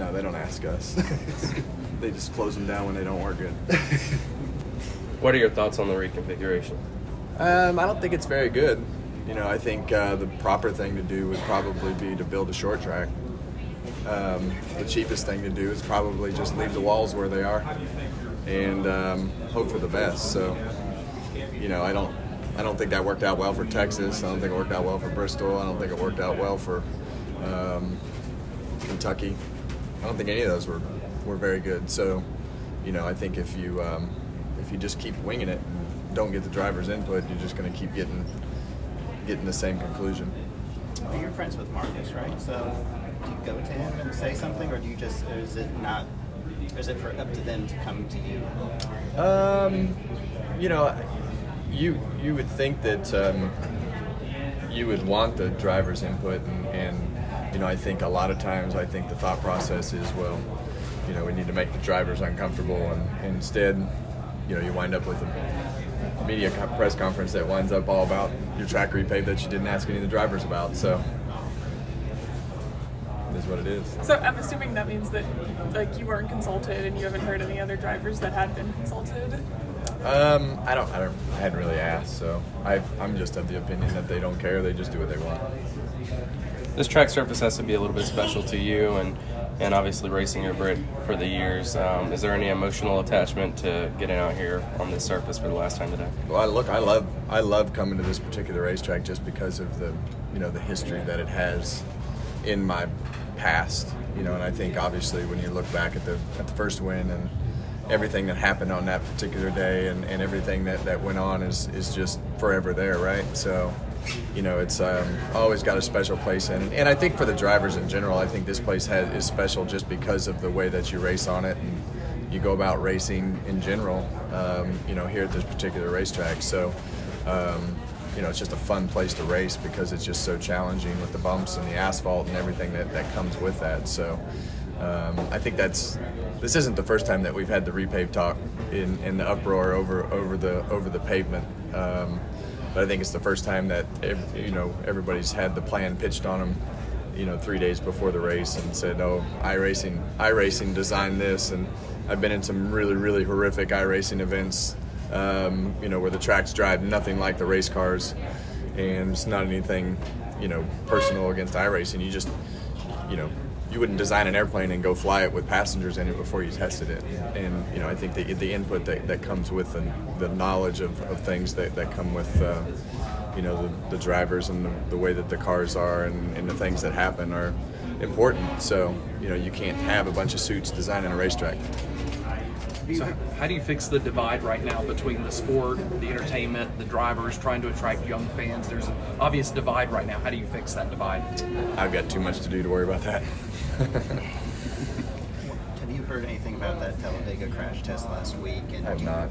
No, they don't ask us. They just close them down when they don't work good. What are your thoughts on the reconfiguration? I don't think it's very good. I think the proper thing to do would probably be to build a short track. The cheapest thing to do is probably just leave the walls where they are and hope for the best. So, I don't think that worked out well for Texas. I don't think it worked out well for Bristol. I don't think it worked out well for Kentucky. I don't think any of those were very good. So, I think if you just keep winging it and don't get the driver's input, you're just going to keep getting the same conclusion. Well, you're friends with Marcus, right? So do you go to him and say something, or do you just, or is it not? Or is it for up to them to come to you? You would think that you would want the driver's input, and I think a lot of times the thought process is, well, we need to make the drivers uncomfortable, and instead, you wind up with a media press conference that winds up all about your track repave that you didn't ask any of the drivers about. So it is what it is. So I'm assuming that means that you weren't consulted and you haven't heard any other drivers that had been consulted. I hadn't really asked, so I'm just of the opinion that they don't care. They just do what they want. This track surface has to be a little bit special to you, and obviously racing your Brit for the years. Is there any emotional attachment to getting out here on this surface for the last time today? Well, look, I love coming to this particular racetrack just because of the history that it has in my past. And I think obviously when you look back at the first win and everything that happened on that particular day and everything that went on is just forever there, right? So, it's always got a special place in it. And I think for the drivers in general, I think this place is special just because of the way that you race on it and you go about racing in general, here at this particular racetrack. So, it's just a fun place to race because it's just so challenging with the bumps and the asphalt and everything that comes with that. So, I think this isn't the first time that we've had the repave talk in the uproar over the pavement. But I think it's the first time that everybody's had the plan pitched on them, 3 days before the race and said, "Oh, iRacing designed this," and I've been in some really, really horrific iRacing events, where the tracks drive nothing like the race cars, and it's not anything, personal against iRacing. You just, you wouldn't design an airplane and go fly it with passengers in it before you tested it. And, I think the input that comes with the knowledge of things that come with, the drivers and the way that the cars are and the things that happen are important. So, you can't have a bunch of suits designing a racetrack. So how do you fix the divide right now between the sport, the entertainment, the drivers, trying to attract young fans? There's an obvious divide right now. How do you fix that divide? I've got too much to do to worry about that. Have you heard anything about that Talladega crash test last week? And I have not.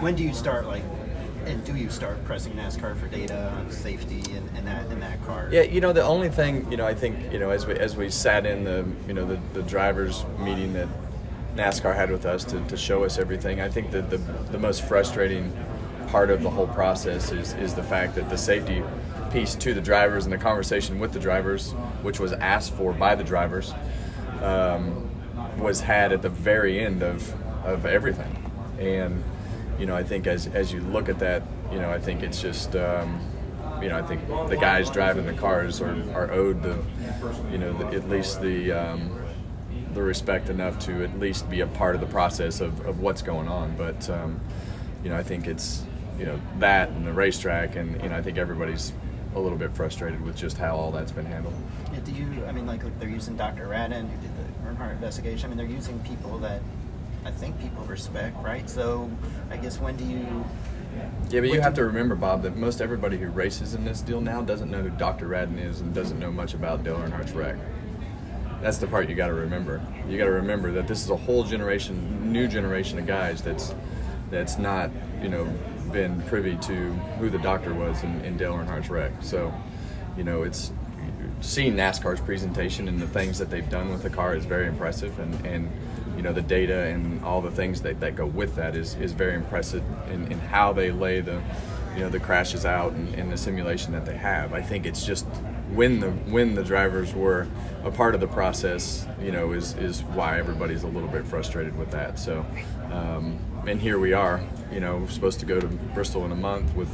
When do you start do you start pressing NASCAR for data on safety in that car? Yeah, the only thing, I think, as we sat in the drivers meeting that NASCAR had with us to show us everything, I think that the most frustrating part of the whole process is the fact that the safety piece to the drivers and the conversation with the drivers, which was asked for by the drivers, was had at the very end of everything. And I think as you look at that, I think it's just I think the guys driving the cars are owed at least the respect enough to at least be a part of the process of what's going on. But I think it's that and the racetrack, and I think everybody's a little bit frustrated with just how all that's been handled. Yeah, they're using Dr. Radin, who did the Earnhardt investigation. They're using people that I think people respect, right? So I guess when do you... Yeah, but you have to remember, Bob, that most everybody who races in this deal now doesn't know who Dr. Radin is and doesn't know much about Dale Earnhardt's wreck. That's the part you got to remember. You got to remember that this is a whole new generation of guys that's not, been privy to who the doctor was in Dale Earnhardt's wreck. So, it's seeing NASCAR's presentation and the things that they've done with the car is very impressive, and the data and all the things that go with that is very impressive in how they lay the crashes out and the simulation that they have. I think it's just when the drivers were a part of the process, is why everybody's a little bit frustrated with that. So, and here we are, we're supposed to go to Bristol in a month with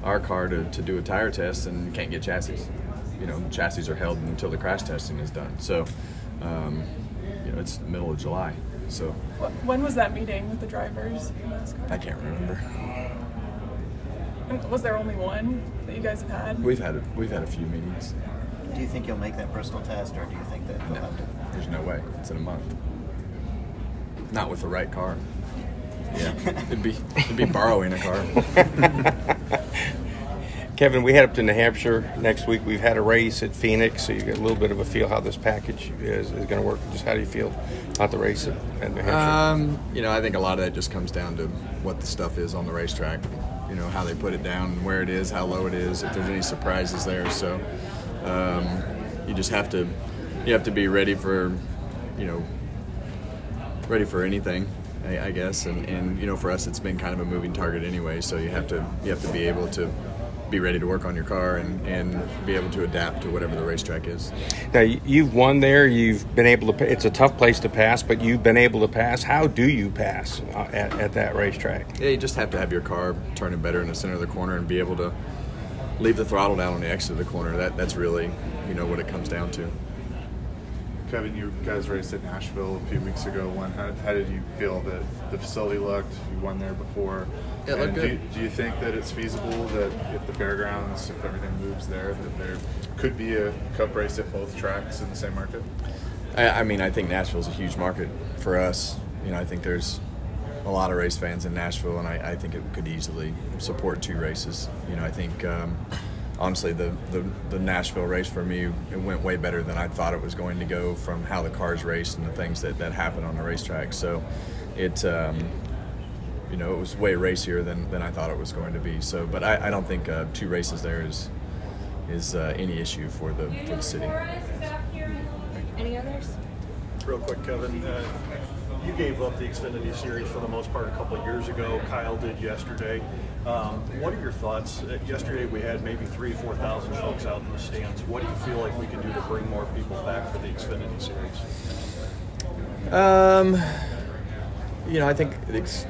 our car to do a tire test and can't get chassis. Chassis are held until the crash testing is done. So, it's the middle of July. So, when was that meeting with the drivers in NASCAR? I can't remember. Was there only one that you guys have had? We've had a few meetings. Do you think you'll make that Bristol test, or do you think that they'll have to? There's no way. It's in a month. Not with the right car. Yeah, it'd be borrowing a car. Kevin, we head up to New Hampshire next week. We've had a race at Phoenix, so you get a little bit of a feel how this package is going to work. Just how do you feel about the race at New Hampshire? I think a lot of that just comes down to what the stuff is on the racetrack. How they put it down, where it is, how low it is, if there's any surprises there. So you just have to be ready for anything, I guess. And for us, it's been kind of a moving target anyway. So you have to be able to be ready to work on your car and be able to adapt to whatever the racetrack is. Now, you've won there. You've been able to – it's a tough place to pass, but you've been able to pass. How do you pass at that racetrack? Yeah, you just have to have your car turning better in the center of the corner and be able to leave the throttle down on the exit of the corner. That's really, what it comes down to. Kevin, you guys raced at Nashville a few weeks ago. How did you feel that the facility looked? You won there before. It looked good. Do you think that it's feasible that if the fairgrounds, if everything moves there, that there could be a Cup race at both tracks in the same market? I think Nashville's a huge market for us. I think there's a lot of race fans in Nashville, and I think it could easily support two races. I think honestly the Nashville race for me, it went way better than I thought it was going to go from how the cars raced and the things that happened on the racetrack. So it it was way racier than I thought it was going to be. So, but I don't think two races there is any issue for the city. Any others? Real quick, Kevin, you gave up the Xfinity Series for the most part a couple of years ago. Kyle did yesterday. What are your thoughts? Yesterday we had maybe 4,000 folks out in the stands. What do you feel like we can do to bring more people back for the Xfinity Series? I think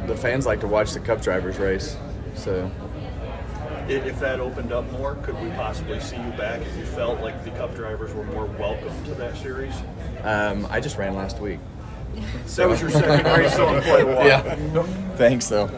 the fans like to watch the Cup drivers race. So, if that opened up more, could we possibly see you back if you felt like the Cup drivers were more welcome to that series? I just ran last week. That was your second race on quite a while. Yeah. Thanks, though.